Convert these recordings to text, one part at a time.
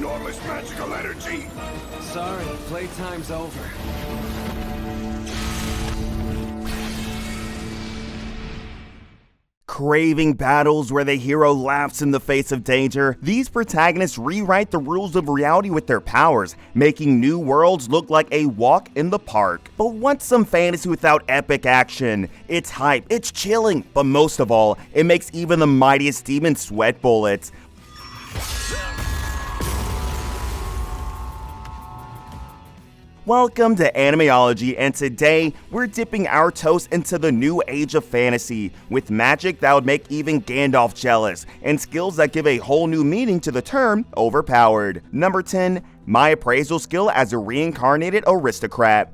enormous magical energy! Sorry, playtime's over. Craving battles where the hero laughs in the face of danger, these protagonists rewrite the rules of reality with their powers, making new worlds look like a walk in the park. But what's some fantasy without epic action? It's hype, it's chilling, but most of all, it makes even the mightiest demons sweat bullets. Welcome to Animeology, and today we're dipping our toes into the new age of fantasy, with magic that would make even Gandalf jealous, and skills that give a whole new meaning to the term overpowered. Number 10, my appraisal skill as a reincarnated aristocrat.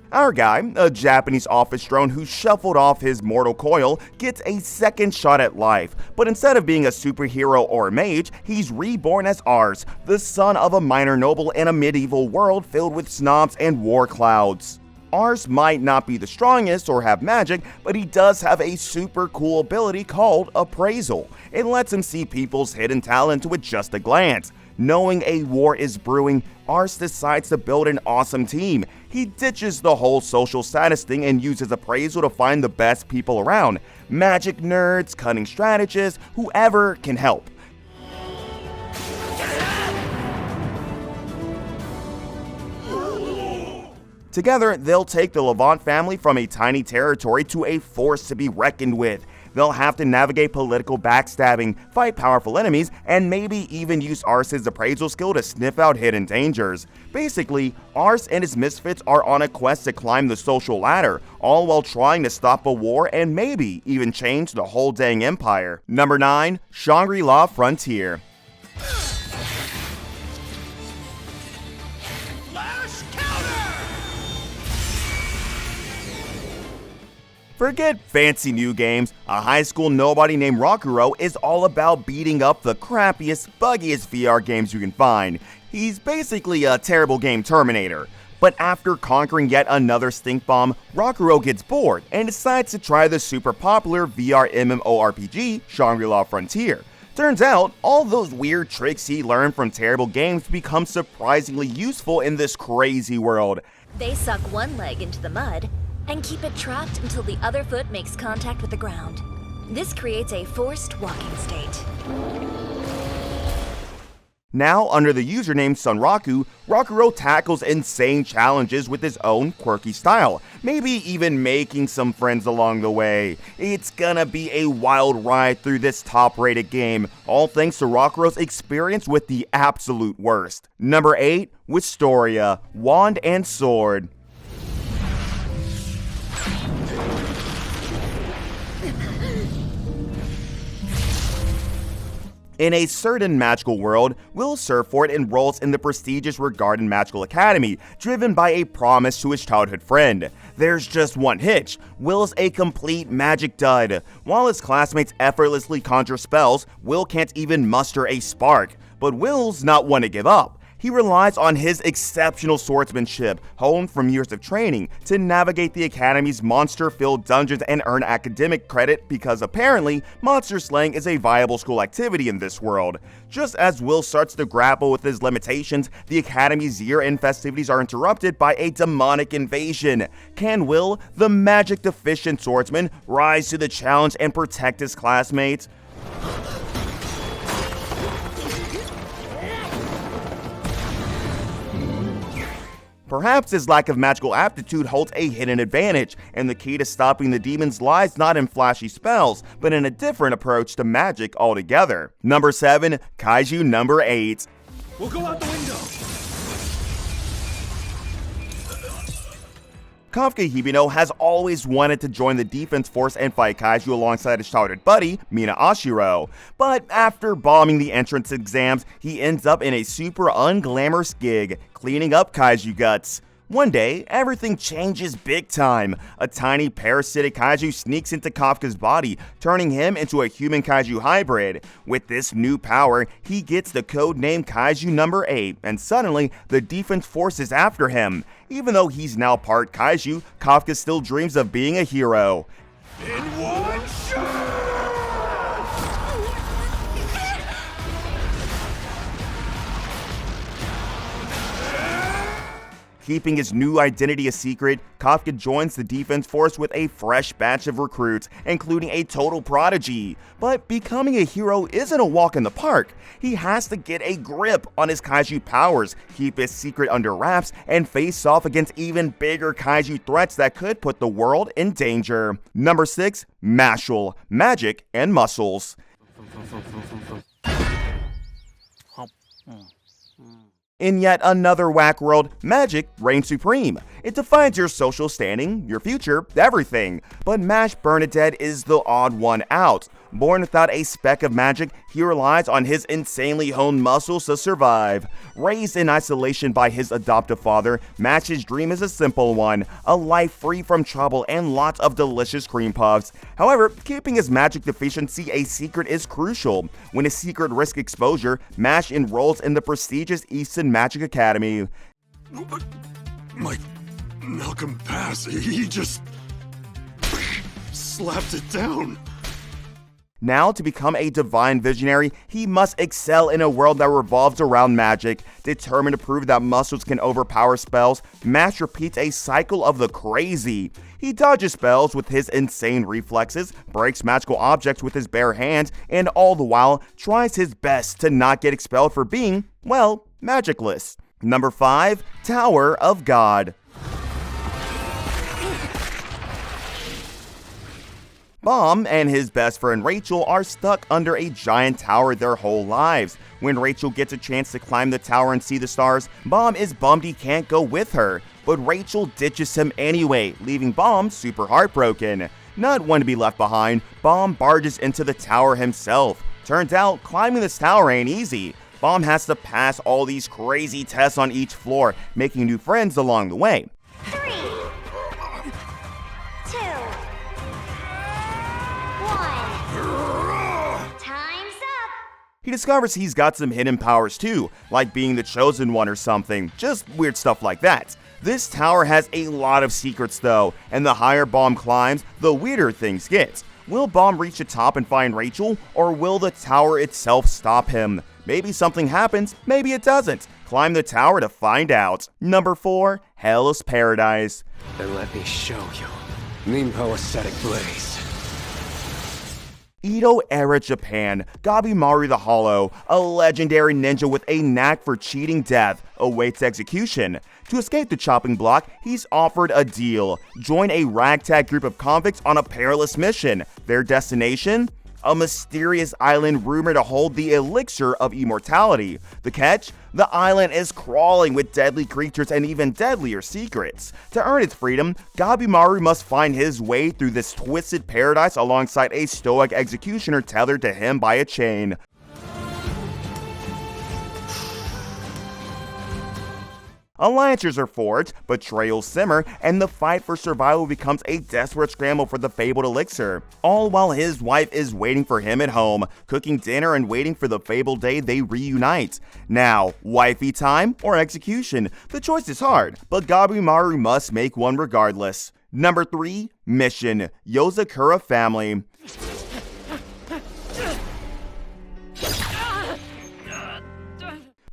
Our guy, a Japanese office drone who shuffled off his mortal coil, gets a second shot at life, but instead of being a superhero or a mage, he's reborn as Ars, the son of a minor noble in a medieval world filled with snobs and war clouds. Ars might not be the strongest or have magic, but he does have a super cool ability called appraisal. It lets him see people's hidden talent with just a glance. Knowing a war is brewing, Ars decides to build an awesome team. He ditches the whole social status thing and uses appraisal to find the best people around. Magic nerds, cunning strategists, whoever can help. Together, they'll take the Levant family from a tiny territory to a force to be reckoned with. They'll have to navigate political backstabbing, fight powerful enemies, and maybe even use Ars's appraisal skill to sniff out hidden dangers. Basically, Ars and his misfits are on a quest to climb the social ladder, all while trying to stop a war and maybe even change the whole dang empire. Number 9, Shangri-La Frontier. Forget fancy new games, a high school nobody named Rokuro is all about beating up the crappiest, buggiest VR games you can find. He's basically a terrible game Terminator. But after conquering yet another stink bomb, Rokuro gets bored and decides to try the super popular VR MMORPG Shangri-La Frontier. Turns out, all those weird tricks he learned from terrible games become surprisingly useful in this crazy world. They suck one leg into the mud and keep it trapped until the other foot makes contact with the ground. This creates a forced walking state. Now, under the username Sunraku, Rokuro tackles insane challenges with his own quirky style, maybe even making some friends along the way. It's gonna be a wild ride through this top-rated game, all thanks to Rokuro's experience with the absolute worst. Number 8, Wistoria, Wand and Sword. In a certain magical world, Will Surford enrolls in the prestigious Regarden Magical Academy, driven by a promise to his childhood friend. There's just one hitch: Will's a complete magic dud. While his classmates effortlessly conjure spells, Will can't even muster a spark. But Will's not one to give up. He relies on his exceptional swordsmanship, honed from years of training, to navigate the Academy's monster-filled dungeons and earn academic credit because apparently, monster slaying is a viable school activity in this world. Just as Will starts to grapple with his limitations, the Academy's year-end festivities are interrupted by a demonic invasion. Can Will, the magic-deficient swordsman, rise to the challenge and protect his classmates? Perhaps his lack of magical aptitude holds a hidden advantage, and the key to stopping the demons lies not in flashy spells, but in a different approach to magic altogether. Number 7, Kaiju No. 8. We'll go out the window! Kafka Hibino has always wanted to join the defense force and fight kaiju alongside his childhood buddy, Mina Ashiro. But after bombing the entrance exams, he ends up in a super unglamorous gig, cleaning up kaiju guts. One day, everything changes big time. A tiny parasitic kaiju sneaks into Kafka's body, turning him into a human kaiju hybrid. With this new power, he gets the code name Kaiju No. 8, and suddenly, the defense force is after him. Even though he's now part kaiju, Kafka still dreams of being a hero. In one shot! Keeping his new identity a secret, Kafka joins the defense force with a fresh batch of recruits, including a total prodigy. But becoming a hero isn't a walk in the park. He has to get a grip on his kaiju powers, keep his secret under wraps, and face off against even bigger kaiju threats that could put the world in danger. Number 6. Mashle, Magic and Muscles. In yet another whack world, magic reigns supreme. It defines your social standing, your future, everything. But Mash Bernadette is the odd one out. Born without a speck of magic, he relies on his insanely honed muscles to survive. Raised in isolation by his adoptive father, Mash's dream is a simple one, a life free from trouble and lots of delicious cream puffs. However, keeping his magic deficiency a secret is crucial. When his secret risks exposure, Mash enrolls in the prestigious Easton Magic Academy. But my Malcolm Pass, he just slapped it down. Now, to become a divine visionary, he must excel in a world that revolves around magic. Determined to prove that muscles can overpower spells, Mash repeats a cycle of the crazy. He dodges spells with his insane reflexes, breaks magical objects with his bare hands, and all the while tries his best to not get expelled for being, well, magicless. Number 5. Tower of God. Bomb and his best friend Rachel are stuck under a giant tower their whole lives. When Rachel gets a chance to climb the tower and see the stars, Bomb is bummed he can't go with her. But Rachel ditches him anyway, leaving Bomb super heartbroken. Not one to be left behind, Bomb barges into the tower himself. Turns out, climbing this tower ain't easy. Bomb has to pass all these crazy tests on each floor, making new friends along the way. 3, 2, 1. Time's up. He discovers he's got some hidden powers too, like being the chosen one or something, just weird stuff like that. This tower has a lot of secrets though, and the higher Bomb climbs, the weirder things get. Will Bomb reach the top and find Rachel, or will the tower itself stop him? Maybe something happens, maybe it doesn't. Climb the tower to find out. Number 4. Hell's Paradise. Then let me show you. Ninpo Ascetic Blaze. Edo-era Japan, Gabimaru the Hollow, a legendary ninja with a knack for cheating death, awaits execution. To escape the chopping block, he's offered a deal. Join a ragtag group of convicts on a perilous mission. Their destination? A mysterious island rumored to hold the elixir of immortality. The catch? The island is crawling with deadly creatures and even deadlier secrets. To earn its freedom, Gabimaru must find his way through this twisted paradise alongside a stoic executioner tethered to him by a chain. Alliances are forged, betrayals simmer, and the fight for survival becomes a desperate scramble for the fabled elixir. All while his wife is waiting for him at home, cooking dinner and waiting for the fabled day they reunite. Now, wifey time or execution? The choice is hard, but Gabimaru must make one regardless. Number 3. Mission: Yozakura Family.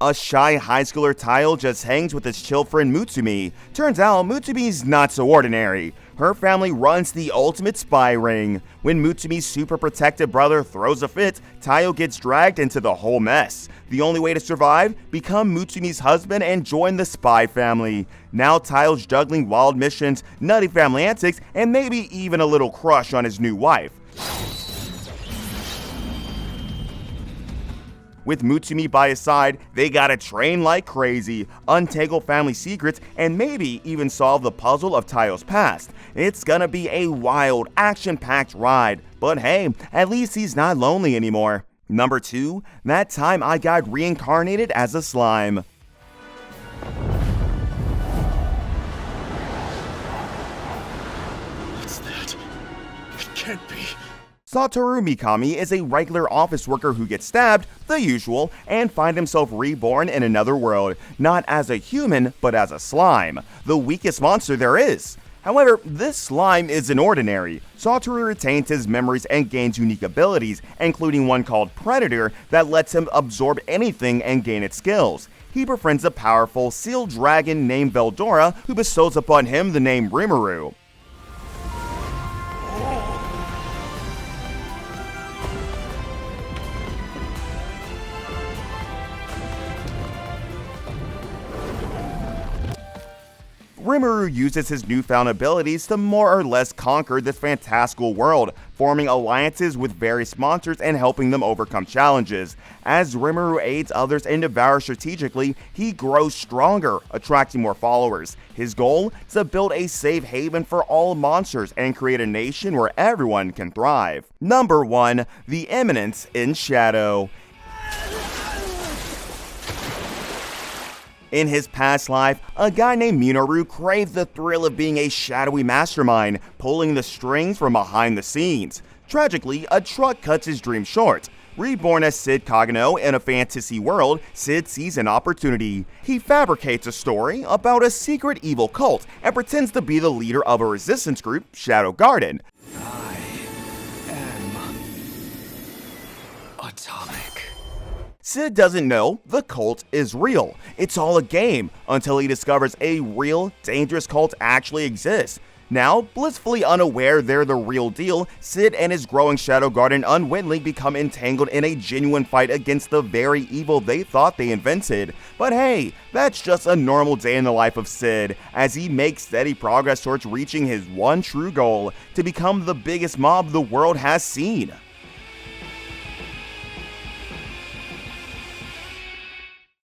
A shy high schooler Tile just hangs with his chill friend Mutsumi. Turns out Mutsumi's not so ordinary. Her family runs the ultimate spy ring. When Mutsumi's super protective brother throws a fit, Tile gets dragged into the whole mess. The only way to survive? Become Mutsumi's husband and join the spy family. Now Tile's juggling wild missions, nutty family antics, and maybe even a little crush on his new wife. With Mutsumi by his side, they gotta train like crazy, untangle family secrets, and maybe even solve the puzzle of Tayo's past. It's gonna be a wild, action-packed ride, but hey, at least he's not lonely anymore. Number 2, that time I got reincarnated as a slime. What's that? It can't be. Satoru Mikami is a regular office worker who gets stabbed, the usual, and finds himself reborn in another world, not as a human, but as a slime, the weakest monster there is. However, this slime isn't ordinary. Satoru retains his memories and gains unique abilities, including one called Predator that lets him absorb anything and gain its skills. He befriends a powerful seal dragon named Veldora who bestows upon him the name Rimuru. Rimuru uses his newfound abilities to more or less conquer this fantastical world, forming alliances with various monsters and helping them overcome challenges. As Rimuru aids others and devours strategically, he grows stronger, attracting more followers. His goal is to build a safe haven for all monsters and create a nation where everyone can thrive. Number 1. The Eminence in Shadow. In his past life, a guy named Minoru craved the thrill of being a shadowy mastermind, pulling the strings from behind the scenes. Tragically, a truck cuts his dream short. Reborn as Sid Kagano in a fantasy world, Sid sees an opportunity. He fabricates a story about a secret evil cult and pretends to be the leader of a resistance group, Shadow Garden. I am atomic. Sid doesn't know the cult is real. It's all a game, until he discovers a real, dangerous cult actually exists. Now, blissfully unaware they're the real deal, Sid and his growing Shadow Garden unwittingly become entangled in a genuine fight against the very evil they thought they invented. But hey, that's just a normal day in the life of Sid, as he makes steady progress towards reaching his one true goal, to become the biggest mob the world has seen.